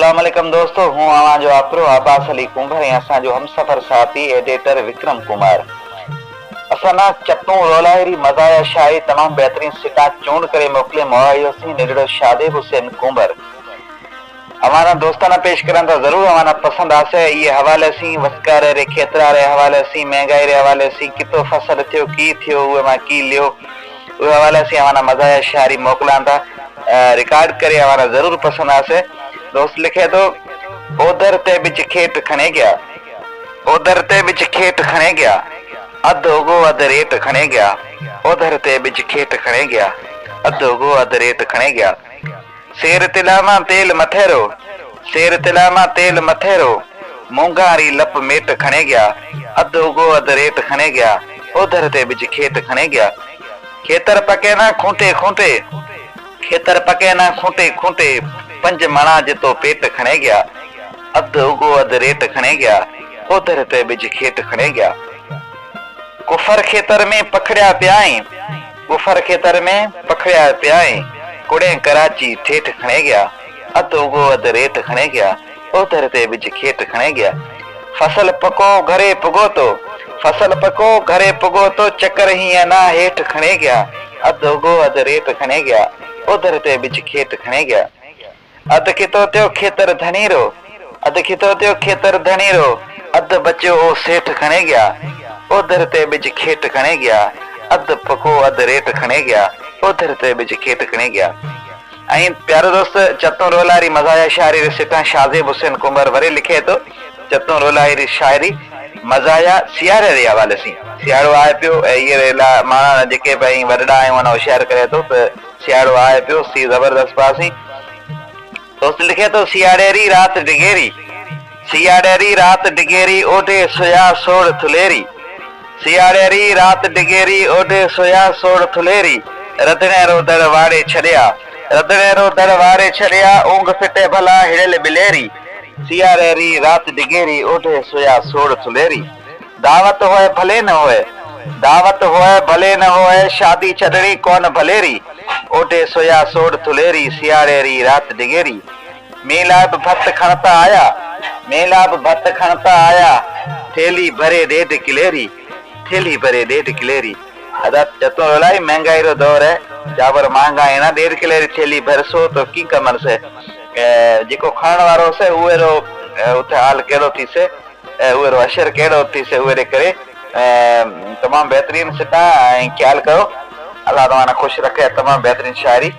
अस्सलाम वालेकुम दोस्तों, हूँ आवां जो आपरो अब्बास अली कुंभर ऐं असांजो हमसफ़र साथी एडिटर विक्रम कुमार। असां चतूं रोलाहिरी मज़ाया शाही तमाम बेहतरीन सिटा चूंड करे मोकले मोआयोसी निडड़ो शादेब हुसैन कुंभर। हमारा दोस्ताना पेश करन तो जरूर हमारा पसंद आसे। ये हवाले सी वस्कार रे खेतरा रे हवाले सी महंगाई रे हवाले सी कितो फसल थियो की थियो उहे मां की लियो उहे हवाले सी हमारा मज़ाया शायरी मोकलां था रिकॉर्ड करे हमारा जरूर पसंद आसे। दोस्त लिखे तो ओदर ते बिच खेत खणे गया, ओदर ते बिच खेत खणे गया, अध उगो अध रेत खणे गया, ओदर ते बिच खेत खणे गया, अध उगो अध रेत खणे गया। शेर तिलामा तेल मथेरो, शेर तिलामा तेल मथेरो, मूंगारी लप मेट खणे गया, अध उगो अध रेत खणे गया, ओदर ते बिच खेत खणे गया। खेतर पके ना खूंटे खूंटे, खेतर पके ना खूंटे खूंटे, पंज मणा जितो पेट खणे गया, अध उगो अध रेत खणे गया, ओदर ते बिच खेत खणे गया। कुफर खेतर में पखड़िया प्याई, कुफर खेतर में पखड़िया प्याई, कुड़े कराची ठेठ खणे गया, अध उगो अध रेत खणे गया, ओदर ते बिच खेत खणे गया। फसल पको घरे पुगो तो, फसल पको घरे पुगो तो, चक्कर ही अना हेठ खणे गया, अध उगो अध रेत खणे गया, ओदर ते बिच खेत खणे गया। अध खितो त्यो खेतर धनीरो, अध खितो त्यो खेतर धनीरो, अध बच्चो ओ सेठ खणे गया, ओदर ते बिच खेत खणे गया, अध पको अध रेत खणे गया, ओदर ते बिच खेत खणे गया। ऐं प्यारो दोस्त चतूं रोलारी मज़ाया शायरी रिसिटा शादेब हुसैन कुंभर वरी लिखे तो चतूं रोलारी शायरी मज़ाया सियारे जे हवाले सी। सियाड़ो आए पियो ऐं इहे माण्हू जेके भई वॾा आहियूं उन होशियार करे थो त सियाड़ो आए पियो, सी ज़बरदस्त पासी। दोस्त लिखे तो सियाड़ेरी रात डिगेरी, सियाड़ेरी रात डिगेरी, ओडे सोया सोड़ थुलेरी, सियाड़ेरी रात डिगेरी, ओडे सोया सोड़ थुलेरी, रधणे रो दर वाड़े छड़िया, रधणे रो दर वाड़े छड़िया, ऊंघ फिटे भला हिड़ल बिलेरी, सियाड़ेरी रात डिगेरी, ओडे सोया सोड़ थुलेरी। दावत होए भले न होए, दावत होए भले न होए, शादी छड़नी कौन भलेरी, ओडे सोया सोड़ थुलेरी, सियाड़ेरी रात डिगेरी। मेलाब भत्त खणता आया, मेलाब भत्त खणता आया, थैली भरे डेढ़ किलेरी, थैली भरे डेढ़ किलेरी। अदा चतुर रोलाई महंगाई रो दौर है, जाबर महंगा है ना, 1.5 किलेरी थैली भरसो तो की कमर से जेको खाण वारो से उहे रो उते हाल केड़ो थी से, उहे रो अशर केड़ो थी से, उहे करे तमाम बेहतरीन सिटा ख्याल करो। अल्लाह तमाम खुश रखे। तमाम बेहतरीन शायरी